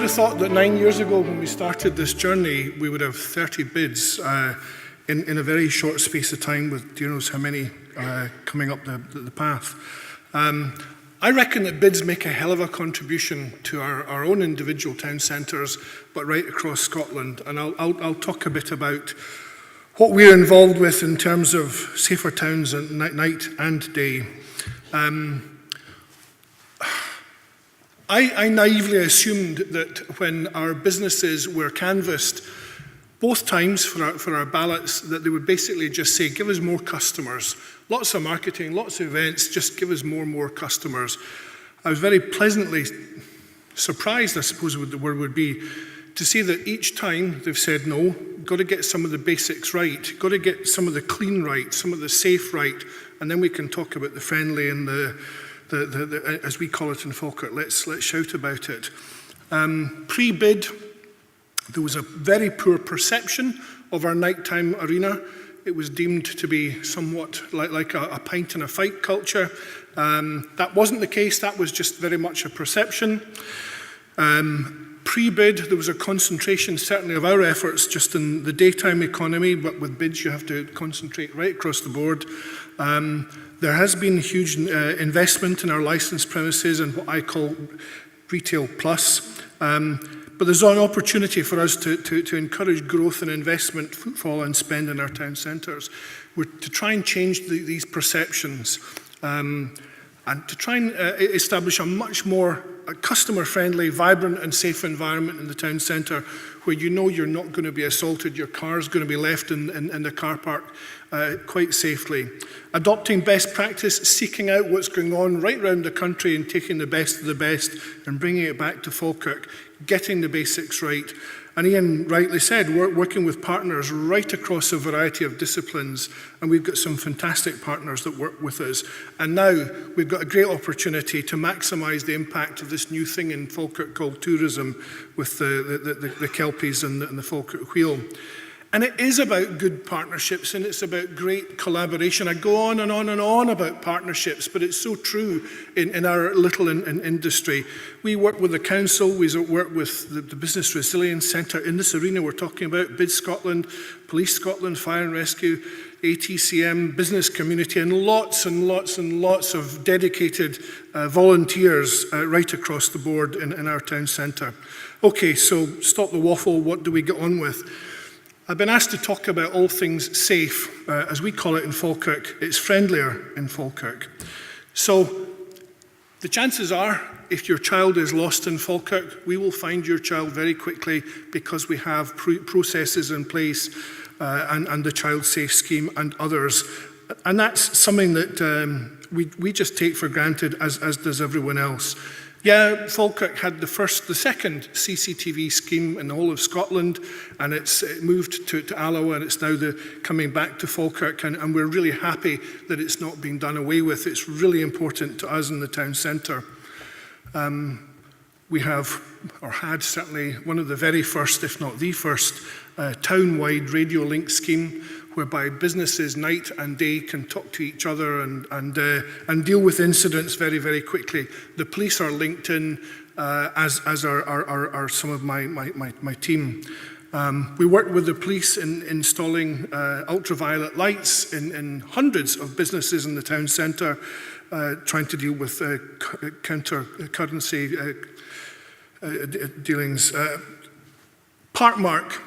have thought that 9 years ago when we started this journey, we would have 30 bids in a very short space of time with dear knows how many coming up the path. I reckon that bids make a hell of a contribution to our own individual town centres, but right across Scotland. And I'll talk a bit about what we're involved with in terms of safer towns at night and day. I naively assumed that when our businesses were canvassed, both times for our ballots, that they would basically just say, give us more customers. Lots of marketing, lots of events, just give us more and more customers. I was very pleasantly surprised, I suppose the word would be, to see that each time they've said, no, got to get some of the basics right, got to get some of the clean right, some of the safe right, and then we can talk about the friendly and the as we call it in Falkirk, let's shout about it. Pre-bid, there was a very poor perception of our nighttime arena. It was deemed to be somewhat like a pint and a fight culture. That wasn't the case, that was just very much a perception. Pre-bid, there was a concentration certainly of our efforts just in the daytime economy, but with bids you have to concentrate right across the board. There has been huge investment in our licensed premises and what I call retail plus. But there's an opportunity for us to encourage growth and investment, footfall and spend in our town centres. We're to try and change these perceptions and to try and establish a much more customer-friendly, vibrant and safe environment in the town centre where you know you're not going to be assaulted, your car's going to be left in the car park quite safely. Adopting best practice, seeking out what's going on right around the country and taking the best of the best and bringing it back to Falkirk, getting the basics right. And Ian rightly said, we're working with partners right across a variety of disciplines, and we've got some fantastic partners that work with us. And now we've got a great opportunity to maximise the impact of this new thing in Falkirk called tourism with the Kelpies and the Falkirk Wheel. And it is about good partnerships and it's about great collaboration. I go on and on and on about partnerships, but it's so true in our little industry. We work with the council, we work with the Business Resilience Centre. In this arena we're talking about Bid Scotland, Police Scotland, Fire and Rescue, ATCM, business community, and lots and lots and lots of dedicated volunteers right across the board in our town centre. Okay, so stop the waffle, what do we get on with? I've been asked to talk about all things safe, as we call it in Falkirk. It's friendlier in Falkirk. So the chances are, if your child is lost in Falkirk, we will find your child very quickly because we have processes in place and the Child Safe Scheme and others. And that's something that we just take for granted, as does everyone else. Yeah, Falkirk had the second CCTV scheme in the whole of Scotland, and it moved to Alloa, and it's now coming back to Falkirk, and we're really happy that it's not being done away with. It's really important to us in the town centre. We have, or had certainly, one of the very first, if not the first, town-wide radio link scheme, whereby businesses night and day can talk to each other and deal with incidents very, very quickly. The police are linked in, as are some of my team. We worked with the police in installing ultraviolet lights in hundreds of businesses in the town centre, trying to deal with counter-currency dealings. Parkmark.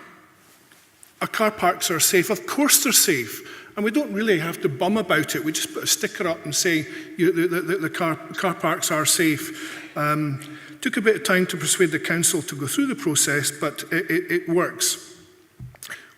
Our car parks are safe. Of course they're safe. And we don't really have to bum about it. We just put a sticker up and say the car parks are safe. Took a bit of time to persuade the council to go through the process, but it works.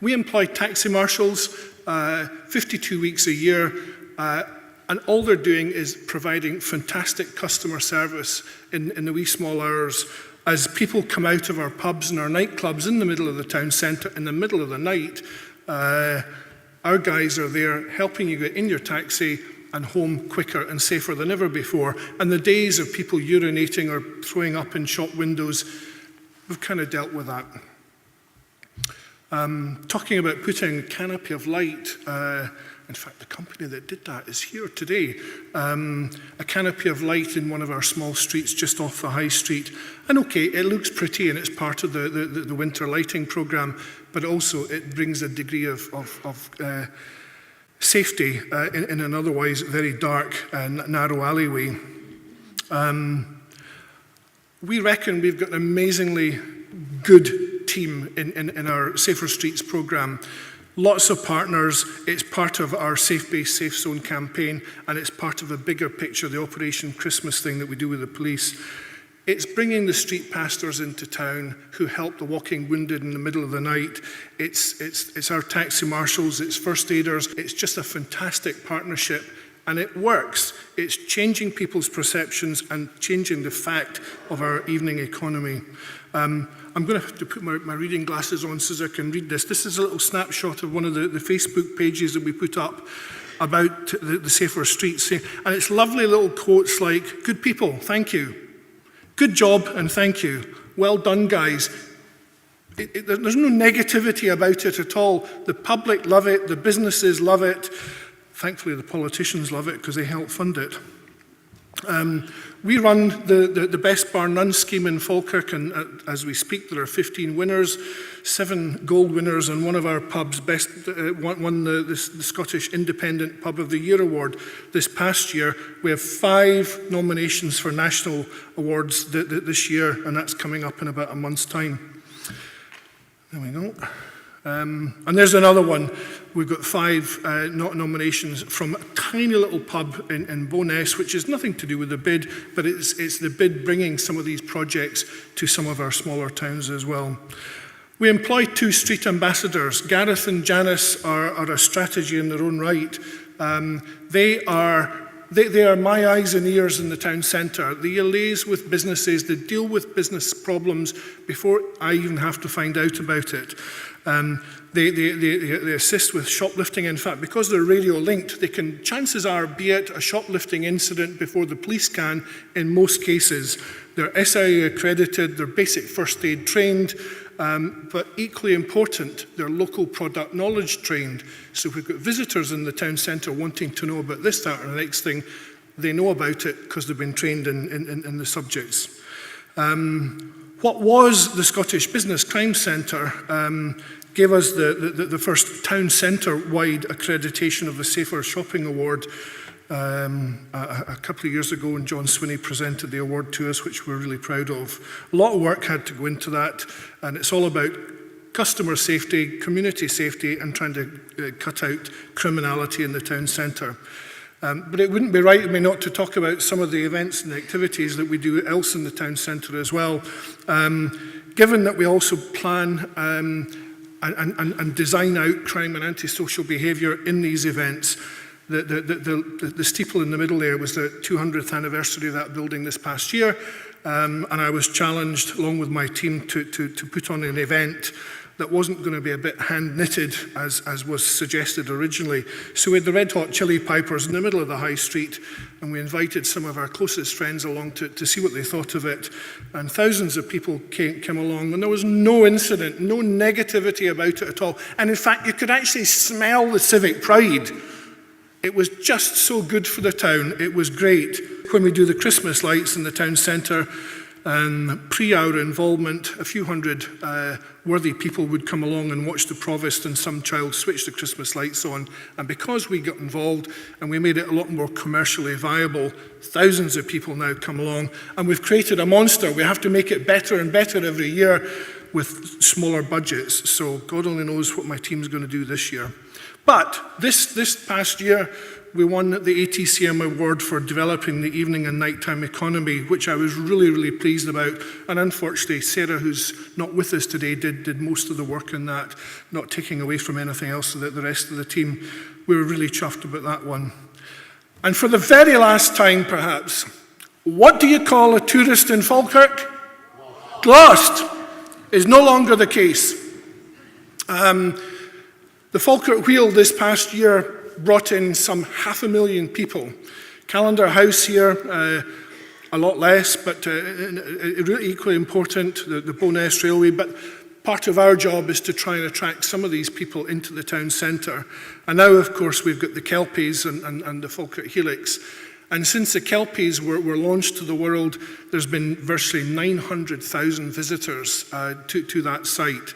We employ taxi marshals 52 weeks a year, and all they're doing is providing fantastic customer service in the wee small hours. As people come out of our pubs and our nightclubs in the middle of the town centre, in the middle of the night, our guys are there helping you get in your taxi and home quicker and safer than ever before. And the days of people urinating or throwing up in shop windows, we've kind of dealt with that. Talking about putting a canopy of light, in fact, the company that did that is here today. A canopy of light in one of our small streets just off the high street. And okay, it looks pretty and it's part of the winter lighting programme, but also it brings a degree of safety in an otherwise very dark and narrow alleyway. We reckon we've got an amazingly good team in our Safer Streets programme. Lots of partners. It's part of our Safe Base, Safe Zone campaign, and it's part of a bigger picture, the Operation Christmas thing that we do with the police. It's bringing the street pastors into town who help the walking wounded in the middle of the night. It's our taxi marshals, it's first aiders. It's just a fantastic partnership, and it works. It's changing people's perceptions and changing the fact of our evening economy. I'm going to have to put my reading glasses on so I can read this. This is a little snapshot of one of the Facebook pages that we put up about the Safer Streets. And it's lovely little quotes like, "Good people, thank you. Good job and thank you. Well done, guys." There's no negativity about it at all. The public love it. The businesses love it. Thankfully, the politicians love it because they help fund it. We run the Best Bar None scheme in Falkirk, and as we speak, there are 15 winners, 7 gold winners, and one of our pubs won the Scottish Independent Pub of the Year award this past year. We have 5 nominations for national awards this year, and that's coming up in about a month's time. There we go. And there's another one. We've got 5 nominations from a tiny little pub in Bo'ness, which has nothing to do with the bid, but it's the bid bringing some of these projects to some of our smaller towns as well. We employ 2 street ambassadors. Gareth and Janice are a strategy in their own right. They are my eyes and ears in the town centre. They liaise with businesses, they deal with business problems before I even have to find out about it. They assist with shoplifting. In fact, because they're radio linked, they can, chances are, be at a shoplifting incident before the police can in most cases. They're SIA accredited, they're basic first aid trained, but equally important, they're local product knowledge trained. So if we've got visitors in the town centre wanting to know about this, that, or the next thing, they know about it because they've been trained in the subjects. What was the Scottish Business Crime Centre gave us the first town centre-wide accreditation of the Safer Shopping Award a couple of years ago, and John Swinney presented the award to us, which we're really proud of. A lot of work had to go into that, and it's all about customer safety, community safety, and trying to cut out criminality in the town centre. But it wouldn't be right of me not to talk about some of the events and activities that we do else in the town centre as well. Given that we also plan and design out crime and antisocial behaviour in these events, the steeple in the middle there was the 200th anniversary of that building this past year, and I was challenged, along with my team, to put on an event that wasn't going to be a bit hand-knitted, as was suggested originally. So we had the Red Hot Chili Pipers in the middle of the high street, and we invited some of our closest friends along to see what they thought of it. And thousands of people came along, and there was no incident, no negativity about it at all. And in fact, you could actually smell the civic pride. It was just so good for the town. It was great. When we do the Christmas lights in the town centre, pre our involvement, a few hundred worthy people would come along and watch the provost and some child switch the Christmas lights on. And because we got involved and we made it a lot more commercially viable, thousands of people now come along. And we've created a monster. We have to make it better and better every year with smaller budgets. So God only knows what my team's going to do this year. But this past year, we won the ATCM award for developing the evening and nighttime economy, which I was really, really pleased about. And unfortunately, Sarah, who's not with us today, did most of the work in that, not taking away from anything else that the rest of the team. We were really chuffed about that one. And for the very last time, perhaps, what do you call a tourist in Falkirk? Lost is no longer the case. The Falkirk Wheel this past year brought in some 500,000 people. Calendar House here, a lot less, but equally important, the Bo'ness Railway. But part of our job is to try and attract some of these people into the town centre. And now, of course, we've got the Kelpies and the Falkirk Helix. And since the Kelpies were launched to the world, there's been virtually 900,000 visitors to that site.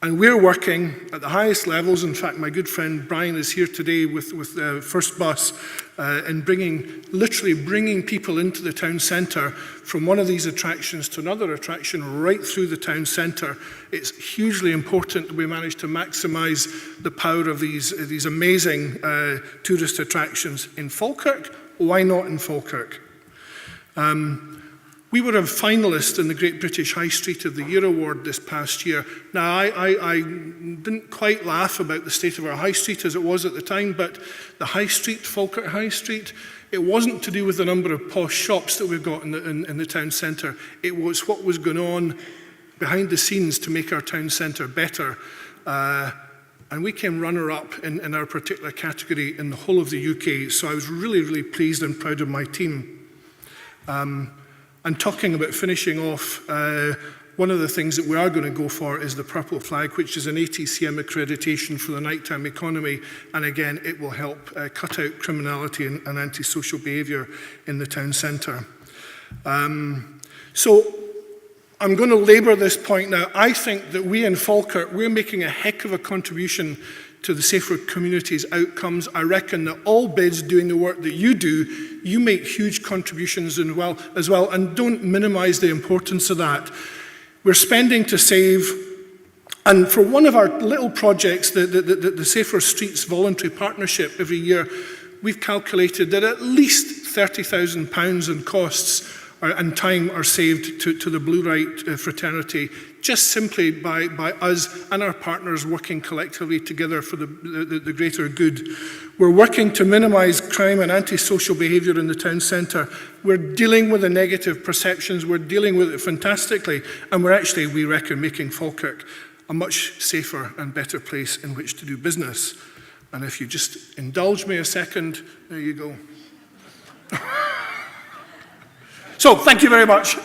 And we're working at the highest levels. In fact, my good friend Brian is here today with the First Bus in literally bringing people into the town centre from one of these attractions to another attraction right through the town centre. It's hugely important that we manage to maximise the power of these amazing tourist attractions in Falkirk. Why not in Falkirk? We were a finalist in the Great British High Street of the Year Award this past year. Now, I didn't quite laugh about the state of our High Street as it was at the time, but the High Street, Falkirk High Street, it wasn't to do with the number of posh shops that we've got in the town centre. It was what was going on behind the scenes to make our town centre better. And we came runner-up in our particular category in the whole of the UK. So I was really, really pleased and proud of my team. And talking about finishing off, one of the things that we are going to go for is the Purple Flag, which is an ATCM accreditation for the nighttime economy. And again, it will help cut out criminality and antisocial behaviour in the town centre. So I'm going to labour this point now. I think that we in Falkirk, we're making a heck of a contribution to the safer communities outcomes. I reckon that all bids doing the work that you do, you make huge contributions as well, and don't minimise the importance of that. We're spending to save, and for one of our little projects, the Safer Streets Voluntary Partnership every year, we've calculated that at least £30,000 in costs and time are saved to the Blue Right fraternity, just simply by us and our partners working collectively together for the greater good. We're working to minimise crime and antisocial behaviour in the town centre. We're dealing with the negative perceptions, we're dealing with it fantastically, and we're actually, we reckon, making Falkirk a much safer and better place in which to do business. And if you just indulge me a second, there you go. So, thank you very much.